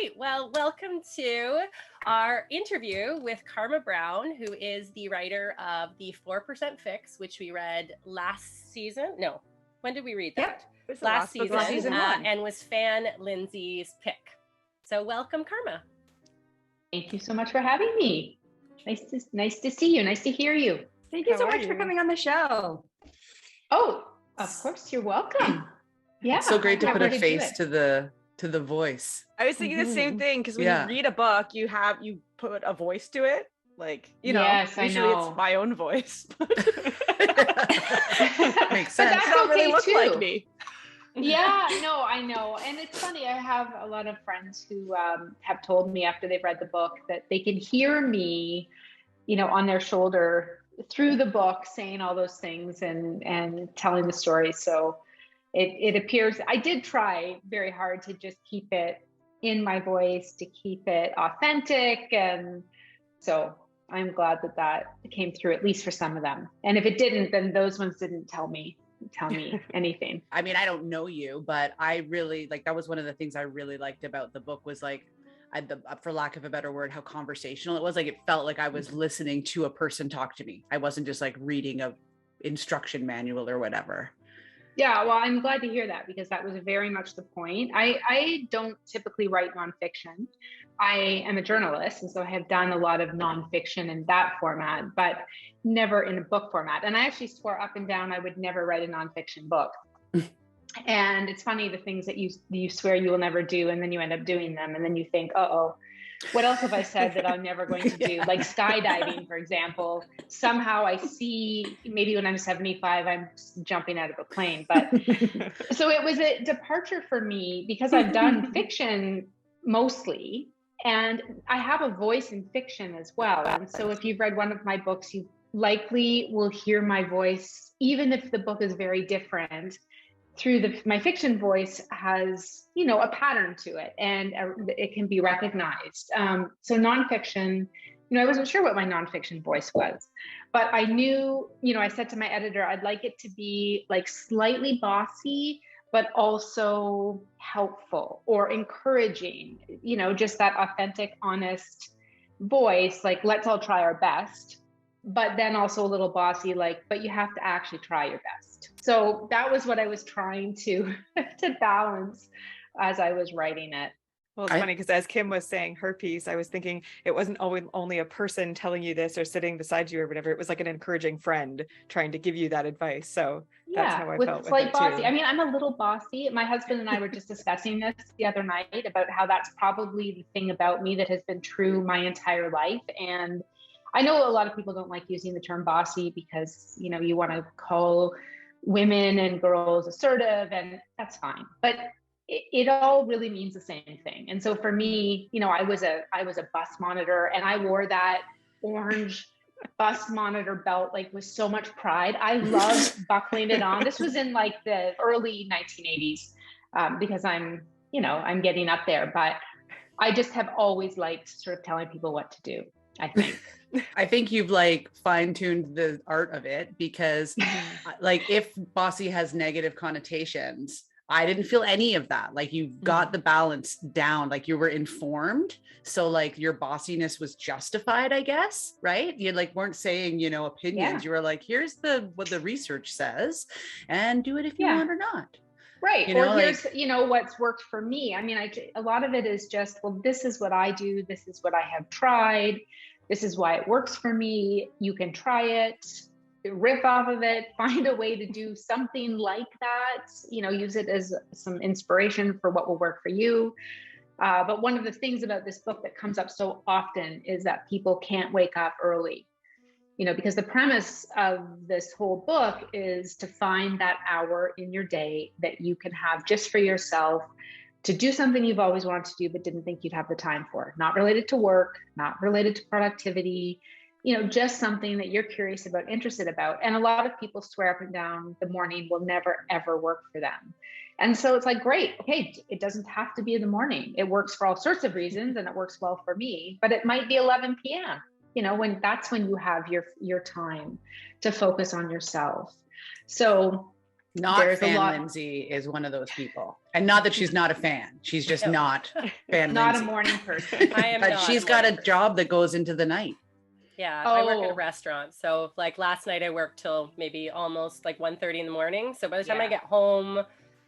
right. Well, welcome to our interview with Karma Brown, who is the writer of the 4% Fix, which we read last season. No, when did we read that? Yep, last season, season 1. And was fan Lindsay's pick. So welcome, Karma. Thank you so much for having me. Nice to see you. Nice to hear you. Thank you so much for coming on the show. Oh, of course, you're welcome. Yeah, it's so great to put a face to the voice. I was thinking the same thing, because when you read a book, you put a voice to it. Like, yes, usually it's my own voice. Makes sense. But that's don't really look too. like me. Yeah, no, I know. And it's funny, I have a lot of friends who have told me after they've read the book that they can hear me, on their shoulder through the book saying all those things and telling the story. So it appears, I did try very hard to just keep it in my voice, to keep it authentic. And so I'm glad that came through, at least for some of them. And if it didn't, then those ones didn't tell me anything. I mean, I don't know you, but I really that was one of the things I really liked about the book was for lack of a better word, how conversational it was. Like, it felt like I was listening to a person talk to me. I wasn't just reading a instruction manual or whatever. Yeah, well, I'm glad to hear that, because that was very much the point. I don't typically write nonfiction. I am a journalist, and so I have done a lot of nonfiction in that format, but never in a book format. And I actually swore up and down I would never write a nonfiction book. And it's funny, the things that you swear you will never do, and then you end up doing them, and then you think, uh-oh, what else have I said that I'm never going to do? Like skydiving, for example. Somehow I see, maybe when I'm 75, I'm jumping out of a plane. But so it was a departure for me, because I've done fiction mostly, and I have a voice in fiction as well. And so if you've read one of my books, you likely will hear my voice, even if the book is very different. Through my fiction voice has, a pattern to it, and it can be recognized. So nonfiction, I wasn't sure what my nonfiction voice was, but I knew, I said to my editor, I'd like it to be slightly bossy, but also helpful or encouraging, just that authentic, honest voice, let's all try our best, but then also a little bossy, but you have to actually try your best. So that was what I was trying to balance as I was writing it. Well, it's funny, because as Kim was saying her piece, I was thinking it wasn't always only a person telling you this or sitting beside you or whatever. It was like an encouraging friend trying to give you that advice. So that's how I felt with it bossy. too. I mean, I'm a little bossy. My husband and I were just discussing this the other night about how that's probably the thing about me that has been true my entire life. And I know a lot of people don't like using the term bossy because, you want to call women and girls assertive, and that's fine. But it all really means the same thing. And so for me, I was a bus monitor, and I wore that orange bus monitor belt with so much pride. I loved buckling it on. This was in the early 1980s, because I'm getting up there, but I just have always liked sort of telling people what to do, I think. I think you've fine-tuned the art of it, because if bossy has negative connotations, I didn't feel any of that. You got the balance down, you were informed. So your bossiness was justified, I guess, right? You weren't saying, opinions. Yeah. You were here's what the research says, and do it if you want or not. Right. Here's, what's worked for me. I mean, a lot of it is just, well, this is what I do. This is what I have tried. This is why it works for me. You can try it, riff off of it, find a way to do something like that, use it as some inspiration for what will work for you. But one of the things about this book that comes up so often is that people can't wake up early, because the premise of this whole book is to find that hour in your day that you can have just for yourself, to do something you've always wanted to do but didn't think you'd have the time for, not related to work, not related to productivity, just something that you're curious about, interested about. And a lot of people swear up and down the morning will never, ever work for them. And so it's great. Okay, it doesn't have to be in the morning. It works for all sorts of reasons, and it works well for me, but it might be 11 p.m., when you have your time to focus on yourself. So Not fan Lindsay is one of those people. And not that she's not a fan. She's just not fan not Lindsay. A morning person. I am But not she's got a job that goes into the night. Yeah, I work at a restaurant. So like last night I worked till maybe almost like 1:30 in the morning. So by the time I get home,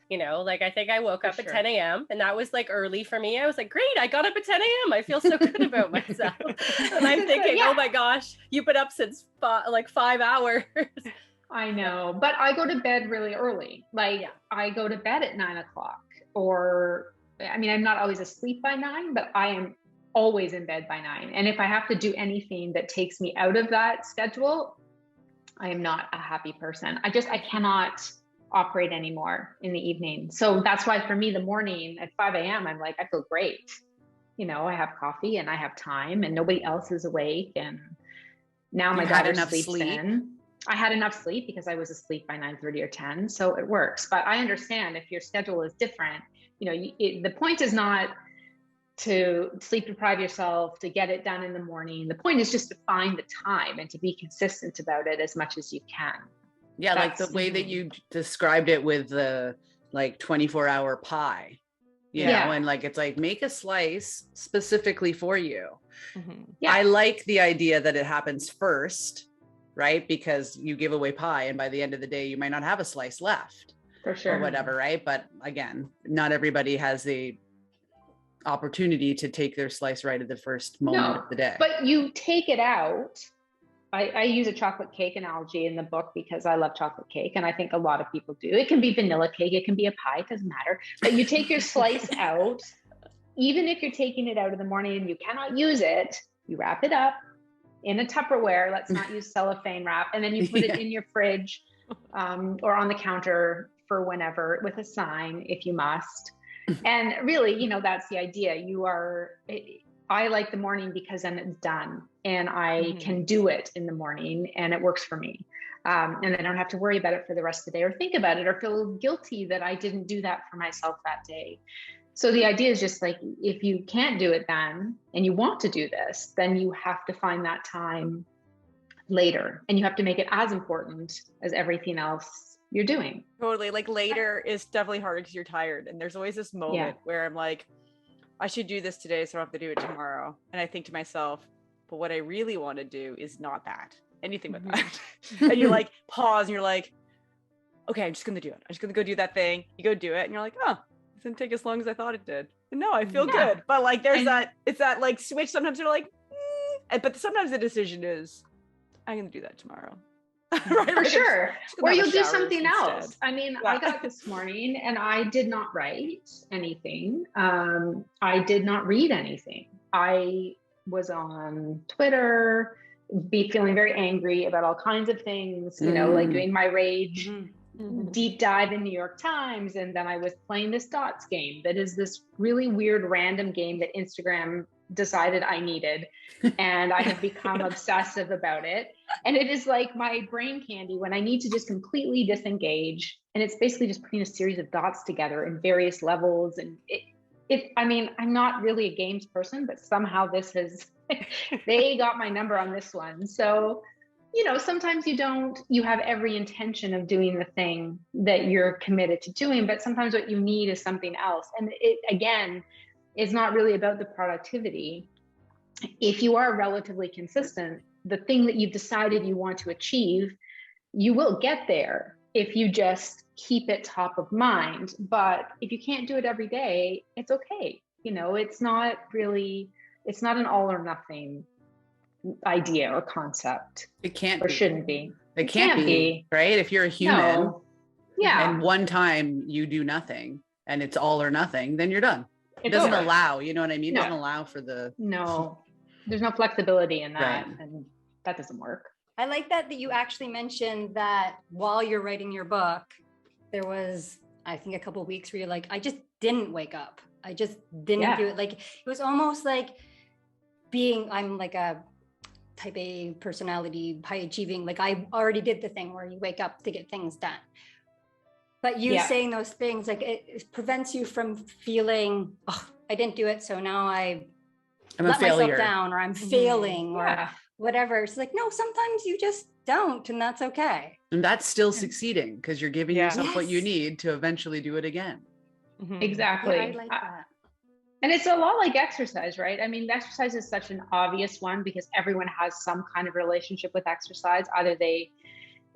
you know, like I think I woke up at 10 a.m. and that was like early for me. I was like, great, I got up at 10 a.m. I feel so good about myself. And I'm thinking, oh my gosh, you've been up since 5 hours. I know, but I go to bed really early. Like I go to bed at 9 o'clock, or I mean, I'm not always asleep by 9, but I am always in bed by 9. And if I have to do anything that takes me out of that schedule, I am not a happy person. I cannot operate anymore in the evening. So that's why for me, the morning at 5 a.m., I'm like, I feel great. You know, I have coffee and I have time and nobody else is awake. And now my daughter sleeps in. I had enough sleep because I was asleep by 9:30 or 10. So it works. But I understand if your schedule is different, you know, the point is not to sleep deprive yourself, to get it done in the morning. The point is just to find the time and to be consistent about it as much as you can. Yeah, like the way that you described it with the like 24-hour pie, you know, and like it's like make a slice specifically for you. Yeah. I like the idea that it happens first, right? Because you give away pie and by the end of the day, you might not have a slice left. For sure. Or whatever, right? But again, not everybody has the opportunity to take their slice right at the first moment of the day. But you take it out. I use a chocolate cake analogy in the book because I love chocolate cake. And I think a lot of people do. It can be vanilla cake. It can be a pie. It doesn't matter. But you take your slice out, even if you're taking it out in the morning and you cannot use it, you wrap it up in a Tupperware. Let's not use cellophane wrap. And then you put it in your fridge or on the counter for whenever with a sign if you must. And really, you know, that's the idea. I like the morning because then it's done and I can do it in the morning and it works for me. And I don't have to worry about it for the rest of the day or think about it or feel guilty that I didn't do that for myself that day. So the idea is just like, if you can't do it then and you want to do this, then you have to find that time later and you have to make it as important as everything else you're doing. Totally. Like later is definitely harder because you're tired. And there's always this moment where I'm like, I should do this today so I don't have to do it tomorrow. And I think to myself, but what I really want to do is not that. Anything but that. And you like pause and you're like, okay, I'm just going to do it. I'm just going to go do that thing. You go do it and you're like, oh, it didn't take as long as I thought it did. And no, I feel good. But like there's it's that like switch. Sometimes you're like, but sometimes the decision is, I'm going to do that tomorrow. Right? For sure. Or you'll do something else. I mean, I got this morning and I did not write anything. I did not read anything. I was on Twitter, feeling very angry about all kinds of things, you know, like doing my rage deep dive in New York Times. And then I was playing this dots game that is this really weird random game that Instagram decided I needed. And I have become obsessive about it. And it is like my brain candy when I need to just completely disengage. And it's basically just putting a series of dots together in various levels. And I mean, I'm not really a games person, but somehow this has, they got my number on this one. So, you know, sometimes you have every intention of doing the thing that you're committed to doing, but sometimes what you need is something else. And it, again, is not really about the productivity. If you are relatively consistent, the thing that you've decided you want to achieve, you will get there if you just keep it top of mind. But if you can't do it every day, it's okay. You know, it's not an all or nothing idea or concept. It can't or be. Shouldn't be. It can't be, right? If you're a human, no. And one time you do nothing and it's all or nothing, then you're done. It doesn't allow, you know what I mean? It doesn't allow for there's no flexibility in that. Right. And that doesn't work. I like that you actually mentioned that while you're writing your book, there was, I think, a couple of weeks where you're like, I just didn't wake up. I just didn't do it. Like, it was almost like I'm like a type A personality, high achieving. Like I already did the thing where you wake up to get things done. But you saying those things, like it prevents you from feeling, oh, I didn't do it. So now I'm let myself down or I'm failing or whatever. It's like, no, sometimes you just don't, and that's okay. And that's still succeeding because you're giving yourself what you Yes. need to eventually do it again. Exactly. Yeah, I like that. And it's a lot like exercise, right? I mean, exercise is such an obvious one because everyone has some kind of relationship with exercise. Either it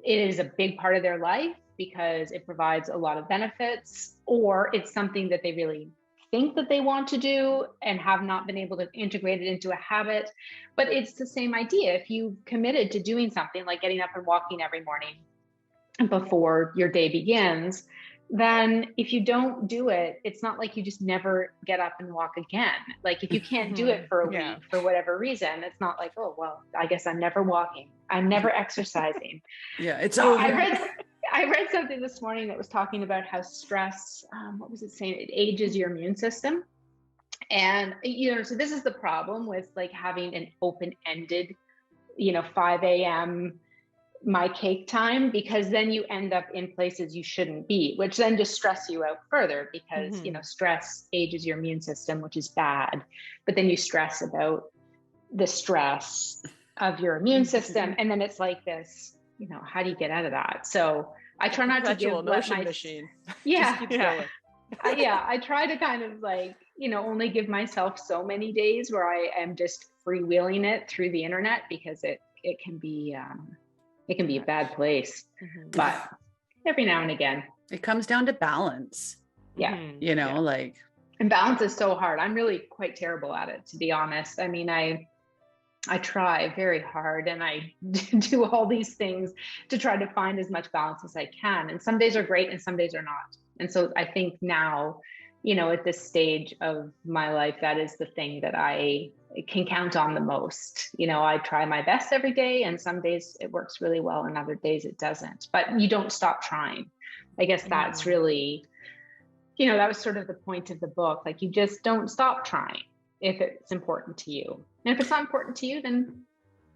is a big part of their life because it provides a lot of benefits, or it's something that they really think that they want to do and have not been able to integrate it into a habit. But it's the same idea. If you committed to doing something like getting up and walking every morning before your day begins, then if you don't do it, it's not like you just never get up and walk again. Like if you can't do it for a week for whatever reason, it's not like, oh, well, I guess I'm never walking. I'm never exercising. Yeah, it's so over. I read something this morning that was talking about how stress, what was it saying? It ages your immune system. And, so this is the problem with like having an open-ended, 5 a.m. my cake time, because then you end up in places you shouldn't be, which then just stress you out further because, stress ages your immune system, which is bad. But then you stress about the stress of your immune system. And then it's like this, how do you get out of that? So I try not to give emotion machine. Yeah. I try to kind of like, only give myself so many days where I am just freewheeling it through the internet, because it can be a bad place. But every now and again, it comes down to balance. Yeah. And balance is so hard. I'm really quite terrible at it, to be honest. I mean, I try very hard and I do all these things to try to find as much balance as I can. And some days are great and some days are not. And so I think now, at this stage of my life, that is the thing that I can count on the most. I try my best every day, and some days it works really well and other days it doesn't. But you don't stop trying. I guess that's really, that was sort of the point of the book. Like, you just don't stop trying if it's important to you. And if it's not important to you, then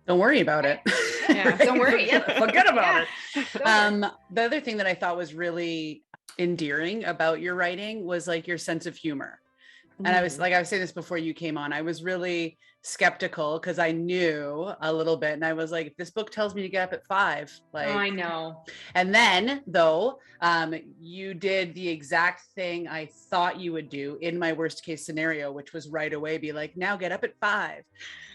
don't worry about it. Yeah, don't worry. Forget about it. The other thing that I thought was really endearing about your writing was like your sense of humor. And I was saying this before you came on, I was really skeptical because I knew a little bit, and I was like, if this book tells me to get up at 5, like, I know. And then though, you did the exact thing I thought you would do in my worst case scenario, which was right away be like, now get up at 5.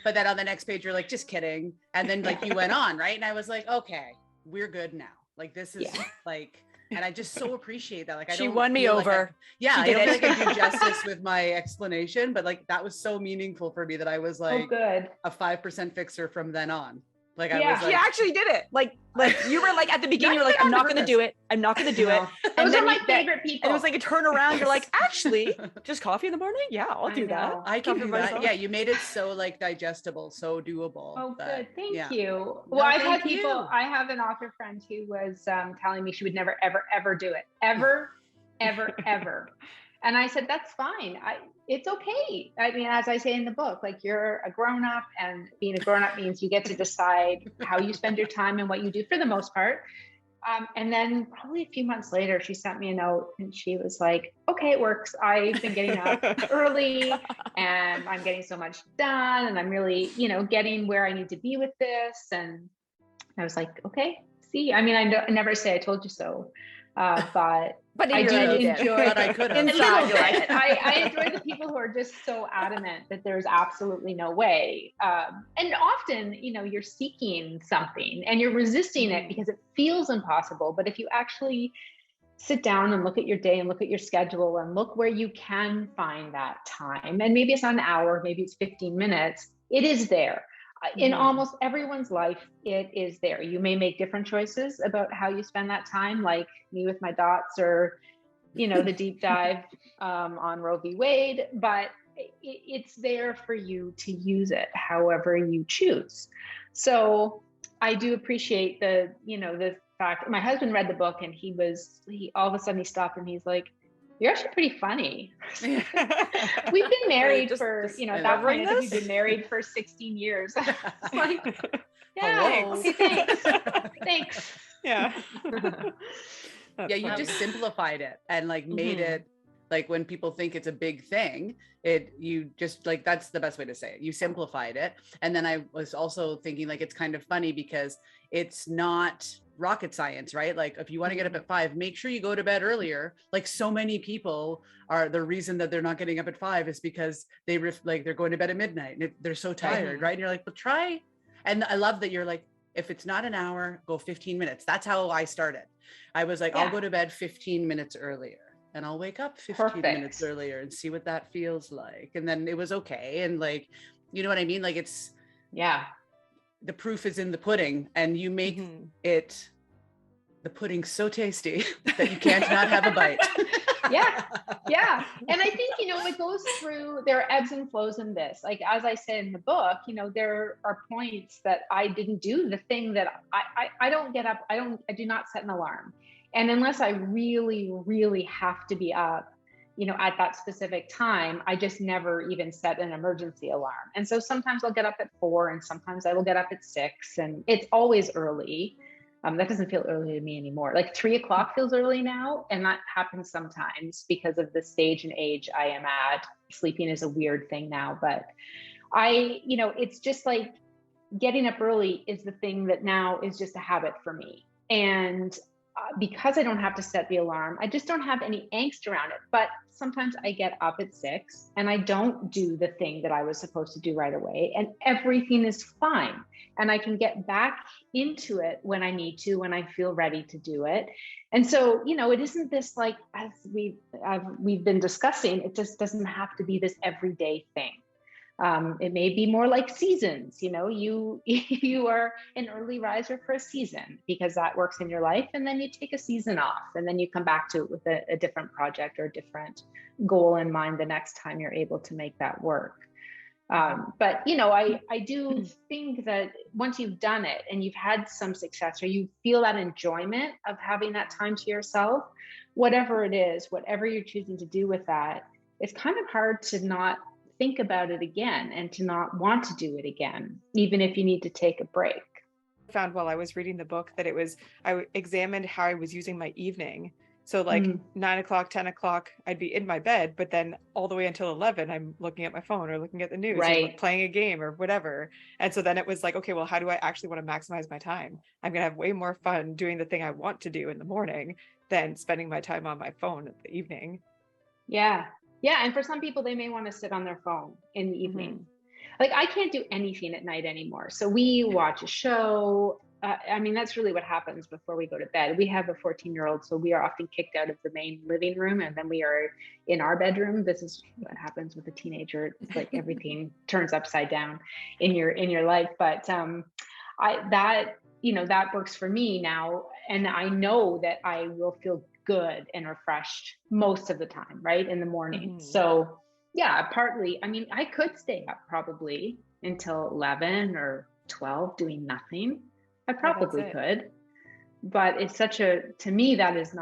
But then on the next page, you're like, just kidding. And then like you went on, right? And I was like, okay, we're good now. Like, this is like, and I just so appreciate that. Like, she won me over. I don't feel like I do justice with my explanation, but like that was so meaningful for me that I was like good. A 5% fixer from then on. Like, I was like, she actually did it. Like you were like at the beginning, you were like, I'm not going to do it. I'm not going to do it. And those then are my favorite people. And it was like a turnaround. You're like, actually, just coffee in the morning? Yeah, I'll do that. I can do that. Yeah, you made it so like digestible, so doable. Oh, good. Thank you. Well, I've had people. I have an author friend who was telling me she would never, ever, ever do it. Ever, ever, ever. And I said, that's fine. It's okay. I mean, as I say in the book, like, you're a grown-up, and being a grown-up means you get to decide how you spend your time and what you do for the most part. And then probably a few months later, she sent me a note and she was like, okay, it works. I've been getting up early and I'm getting so much done, and I'm really, getting where I need to be with this. And I was like, okay, see, I mean, I never say I told you so. But I do enjoy. But I could have. I enjoy the people who are just so adamant that there's absolutely no way. And often, you're seeking something and you're resisting it because it feels impossible. But if you actually sit down and look at your day and look at your schedule and look where you can find that time, and maybe it's not an hour, maybe it's 15 minutes, it is there. In almost everyone's life, it is there. You may make different choices about how you spend that time, like me with my dots, or, the deep dive on Roe v. Wade, but it's there for you to use it however you choose. So I do appreciate the fact. My husband read the book and he all of a sudden he stopped and he's like, you're actually pretty funny. We've been married for, at that point, I think we've been married for 16 years. Like, yeah, okay, thanks. Thanks. Yeah. Yeah, you just simplified it and like made it Like when people think it's a big thing, you just like, that's the best way to say it. You simplified it. And then I was also thinking like, it's kind of funny because it's not rocket science, right? Like if you want to get up at 5, make sure you go to bed earlier. Like so many people the reason that they're not getting up at 5 is because they're going to bed at midnight and they're so tired, right? And you're like, well, try. And I love that you're like, if it's not an hour, go 15 minutes. That's how I started. I was like, I'll go to bed 15 minutes earlier and I'll wake up 15 minutes earlier and see what that feels like. And then it was okay. And like, you know what I mean? Like it's, the proof is in the pudding, and you make the pudding so tasty that you can't not have a bite. Yeah. And I think, it goes through, there are ebbs and flows in this. Like, as I said in the book, there are points that I didn't do the thing that I don't get up. I do not set an alarm. And unless I really, really have to be up, at that specific time, I just never even set an emergency alarm. And so sometimes I'll get up at 4 and sometimes I will get up at 6, and it's always early. That doesn't feel early to me anymore. Like 3 o'clock feels early now. And that happens sometimes because of the stage and age I am at. Sleeping is a weird thing now, but it's just like getting up early is the thing that now is just a habit for me. And because I don't have to set the alarm, I just don't have any angst around it. But sometimes I get up at 6 and I don't do the thing that I was supposed to do right away, and everything is fine. And I can get back into it when I need to, when I feel ready to do it. And so, it isn't this, like, as we've been discussing, it just doesn't have to be this everyday thing. It may be more like seasons. You are an early riser for a season because that works in your life, and then you take a season off, and then you come back to it with a different project or a different goal in mind the next time you're able to make that work. But I do think that once you've done it and you've had some success, or you feel that enjoyment of having that time to yourself, whatever it is, whatever you're choosing to do with that, it's kind of hard to not think about it again and to not want to do it again, even if you need to take a break. I found while I was reading the book that I examined how I was using my evening. So like 9 o'clock, 10 o'clock, I'd be in my bed, but then all the way until 11, I'm looking at my phone or looking at the news or playing a game or whatever. And so then it was like, okay, well, how do I actually want to maximize my time? I'm going to have way more fun doing the thing I want to do in the morning than spending my time on my phone in the evening. Yeah. And for some people, they may want to sit on their phone in the evening. Like, I can't do anything at night anymore. So we watch a show. That's really what happens before we go to bed. We have a 14-year-old, so we are often kicked out of the main living room, and then we are in our bedroom. This is what happens with a teenager. It's like everything turns upside down in your life. But that works for me now, and I know that I will feel good and refreshed most of the time, right, in the morning. So yeah, partly, I could stay up probably until 11 or 12 doing nothing. I probably could, but it's to me, that's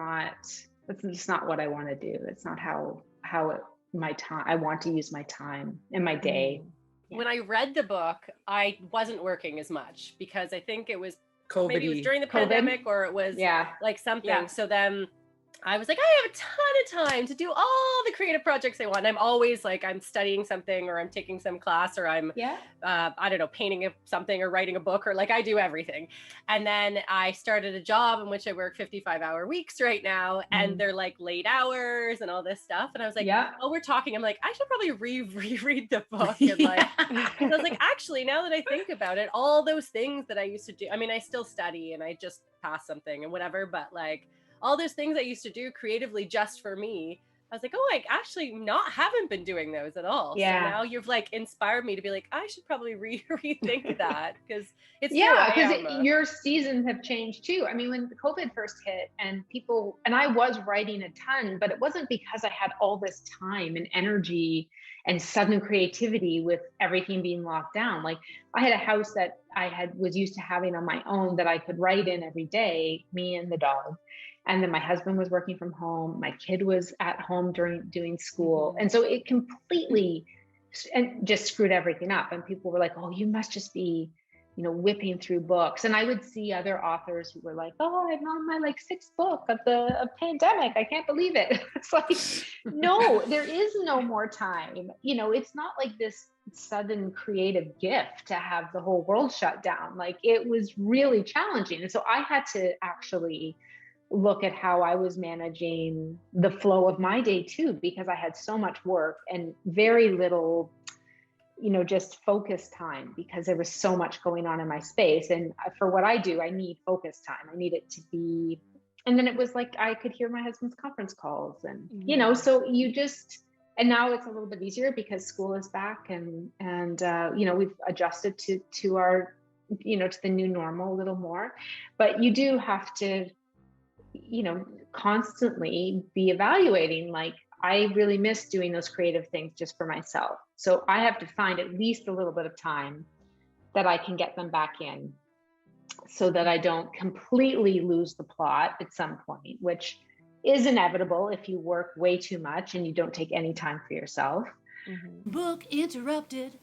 just not what I want to do. It's not how my time, I want to use my time in my day. When I read the book, I wasn't working as much because I think it was COVID. Maybe it was during the pandemic or it was like something. Yeah. So then I was like, I have a ton of time to do all the creative projects I want. I'm always like, I'm studying something or I'm taking some class or I'm, I don't know, painting something or writing a book or like I do everything. And then I started a job in which I work 55-hour weeks right now. And they're like late hours and all this stuff. And I was like, oh, we're talking. I'm like, I should probably reread the book. And like, I was like, actually, now that I think about it, all those things that I used to do, I still study and I just pass something and whatever, but like, all those things I used to do creatively just for me, I was like, oh, I actually haven't been doing those at all. Yeah. So now you've like inspired me to be like, I should probably rethink that because it's because your seasons have changed too. When COVID first hit and I was writing a ton, but it wasn't because I had all this time and energy and sudden creativity with everything being locked down. Like I had a house that I was used to having on my own that I could write in every day, me and the dog. And then my husband was working from home. My kid was at home doing school. And so it completely just screwed everything up. And people were like, oh, you must just be whipping through books. And I would see other authors who were like, oh, I'm on my like 6th book of the pandemic. I can't believe it. It's like, no, there is no more time. It's not like this sudden creative gift to have the whole world shut down. Like, it was really challenging. And so I had to actually look at how I was managing the flow of my day too, because I had so much work and very little just focus time, because there was so much going on in my space. And for what I do, I need focus time. I need it to be, and then it was like, I could hear my husband's conference calls and, so and now it's a little bit easier because school is back and we've adjusted to our, to the new normal a little more, but you do have to, constantly be evaluating, like, I really miss doing those creative things just for myself. So I have to find at least a little bit of time that I can get them back in so that I don't completely lose the plot at some point, which is inevitable if you work way too much and you don't take any time for yourself. Mm-hmm. Book interrupted.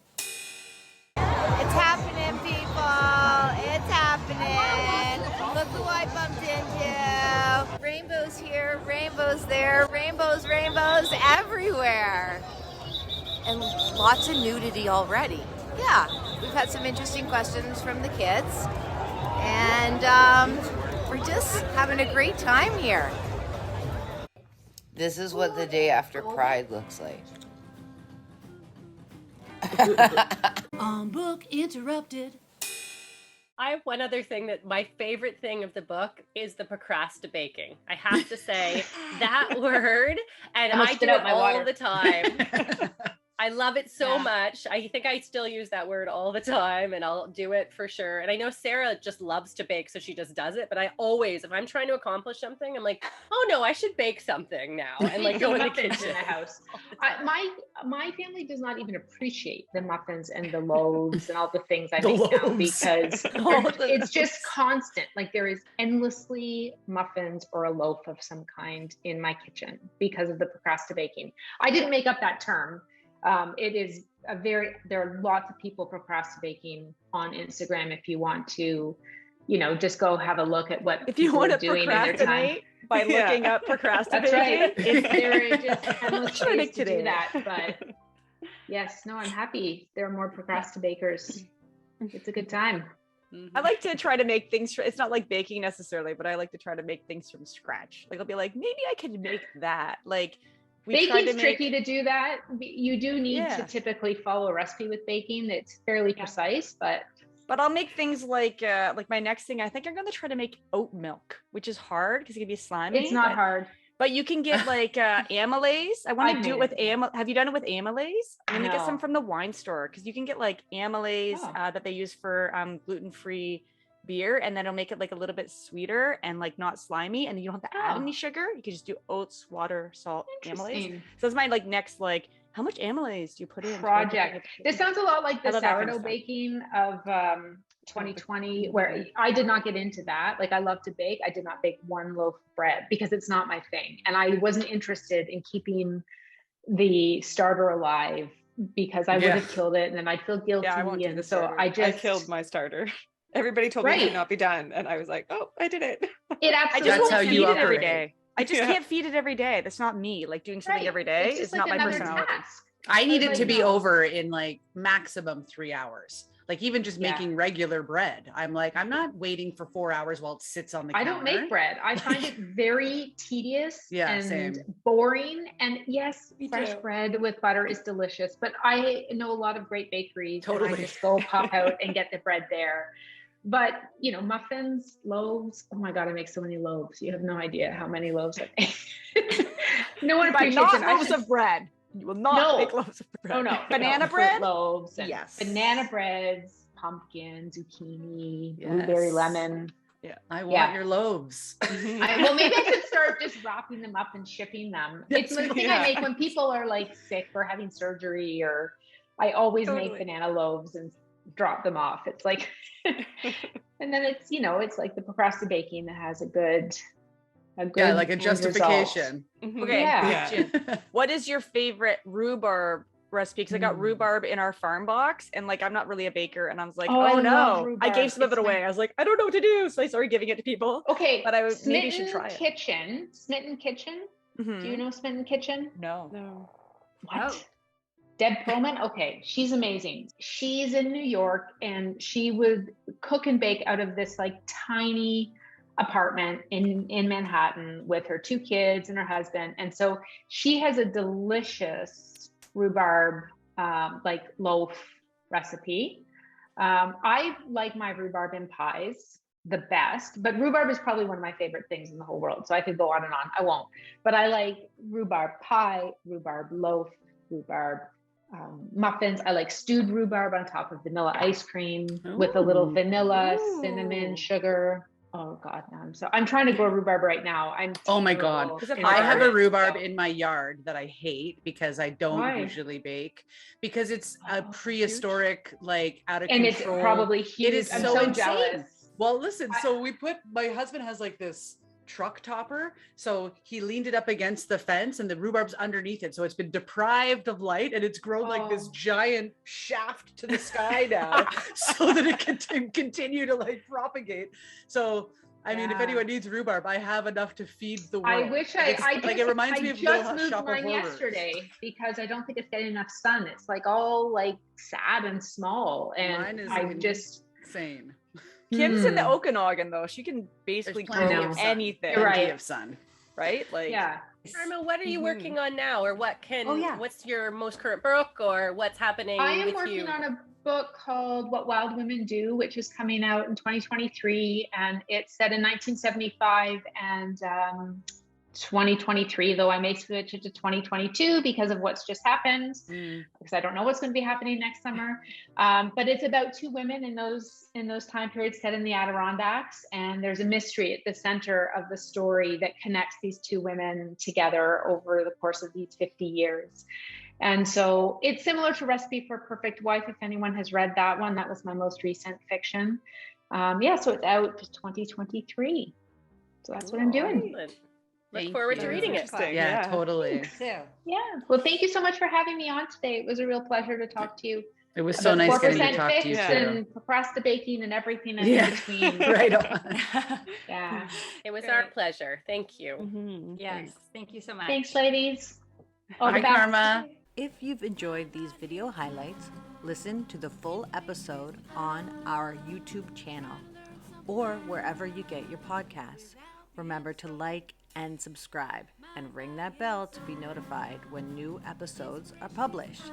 It's happening, people. It's happening. Look who I bumped into. Rainbows here, rainbows there, rainbows everywhere. And lots of nudity already. Yeah, we've had some interesting questions from the kids. And we're just having a great time here. This is what the day after Pride looks like. Book interrupted. I have one other thing that my favorite thing of the book is the procrastibaking. I have to say that word, and I do it all the time. I love it so much. I think I still use that word all the time, and I'll do it for sure. And I know Sarah just loves to bake, so she just does it. But I always, if I'm trying to accomplish something, I'm like, oh no, I should bake something now, and like go in the kitchen. In the house. My family does not even appreciate the muffins and the loaves and all the things I make now, because it's just constant. Like, there is endlessly muffins or a loaf of some kind in my kitchen because of the procrastibaking. I didn't make up that term. It is there are lots of people procrastibating on Instagram. If you want to, just go have a look at what if you want to doing in their time by looking up procrastinating. That's right. There are just endless ways to do that. But yes, no, I'm happy there are more procrastinators. It's a good time. I like to try to make things. It's not like baking necessarily, but I like to try to make things from scratch. Like, I'll be like, maybe I could make that. Like, baking's tricky to do that. You do need to typically follow a recipe with baking that's fairly precise, but I'll make things like my next thing, I think I'm going to try to make oat milk, which is hard because it can be slimy. It's not hard. But you can get like amylase. I want to do it with have you done it with amylase? I'm going to get some from the wine store, because you can get like amylase that they use for gluten-free beer, and then it'll make it like a little bit sweeter and like not slimy, and you don't have to add any sugar. You can just do oats, water, salt, amylase. So that's my like next, like, how much amylase do you put in? Project. This sounds a lot like the sourdough baking of 2020, where I did not get into that. Like, I love to bake. I did not bake one loaf of bread because it's not my thing. And I wasn't interested in keeping the starter alive, because I would have killed it and then I'd feel guilty. Yeah, I won't do the starter. I killed my starter. Everybody told me it could not be done, and I was like, "Oh, I did it." It absolutely. I just can't feed it every day. I just can't feed it every day. That's not me. Like, doing something every day is not my personality. I need it to be over in like maximum 3 hours. Like, even just making regular bread, I'm like, I'm not waiting for 4 hours while it sits on the counter. I don't make bread. I find it very tedious and same. boring. And yes, fresh bread with butter is delicious, but I know a lot of great bakeries. Totally. And I just go pop out and get the bread there. But, muffins, loaves. Oh my God, I make so many loaves. You have no idea how many loaves I make. No one appreciates it. Loaves of bread. You will not make loaves of bread. Oh no. Banana bread? Loaves. And banana breads, pumpkin, zucchini, blueberry, lemon. Yeah. I want your loaves. Well, maybe I should start just wrapping them up and shipping them. It's the thing I make when people are like sick or having surgery, or I always make banana loaves and drop them off. It's like, and then it's, it's like the procrastibaking that has a good like a justification. Okay. What is your favorite rhubarb recipe because I got rhubarb in our farm box, and like I'm not really a baker, and I was like, I oh love no, rhubarb. I gave some of it away. I was like, I don't know what to do, so I started giving it to people. Okay, but maybe should try it. Smitten Kitchen. Mm-hmm. Do you know Smitten Kitchen? No. What? Oh. Deb Perlman? Okay, she's amazing. She's in New York, and she would cook and bake out of this like tiny apartment in Manhattan with her 2 kids and her husband. And so she has a delicious rhubarb like loaf recipe. I like my rhubarb in pies the best, but rhubarb is probably one of my favorite things in the whole world. So I could go on and on. I won't, but I like rhubarb pie, rhubarb loaf, rhubarb muffins. I like stewed rhubarb on top of vanilla ice cream with a little vanilla, cinnamon, sugar. Oh God, I'm trying to grow rhubarb right now. Oh my God. I have a rhubarb in my yard that I hate because I don't usually bake, because it's a prehistoric, like out of control. And it's probably huge. It is I'm so insane. jealous. Well, listen, so my husband has like this truck topper, so he leaned it up against the fence and the rhubarb's underneath it, so it's been deprived of light and it's grown like this giant shaft to the sky now so that it can continue to like propagate. So I mean, if anyone needs rhubarb, I have enough to feed the world. I wish it reminds me of just moved mine yesterday because I don't think it's getting enough sun. It's like all like sad and small, and mine is insane. Kim's in the Okanagan though. She can basically grow anything. Plenty of sun. Right? Like, yeah. Karma, what are you working on now, or what's your most current book, or what's happening with you? I am working on a book called What Wild Women Do, which is coming out in 2023, and it's set in 1975 and 2023, though I may switch it to 2022 because of what's just happened, because I don't know what's going to be happening next summer. But it's about 2 women in those time periods set in the Adirondacks, and there's a mystery at the center of the story that connects these 2 women together over the course of these 50 years. And so it's similar to Recipe for a Perfect Wife, if anyone has read that one. That was my most recent fiction. So it's out 2023. So that's what I'm doing. Look forward to reading it. Yeah, totally. Yeah. Well, thank you so much for having me on today. It was a real pleasure to talk to you. It was so nice getting to talk to you too. And Procrastibaking and everything in between. Right on. Yeah. It was our pleasure. Thank you. Mm-hmm. Yes. Thank you so much. Thanks, ladies. Bye, Karma. If you've enjoyed these video highlights, listen to the full episode on our YouTube channel or wherever you get your podcasts. Remember to like and subscribe and ring that bell to be notified when new episodes are published.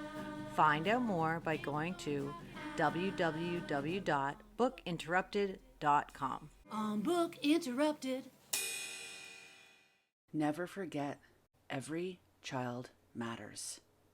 Find out more by going to www.bookinterrupted.com. Book Interrupted. Never forget, every child matters.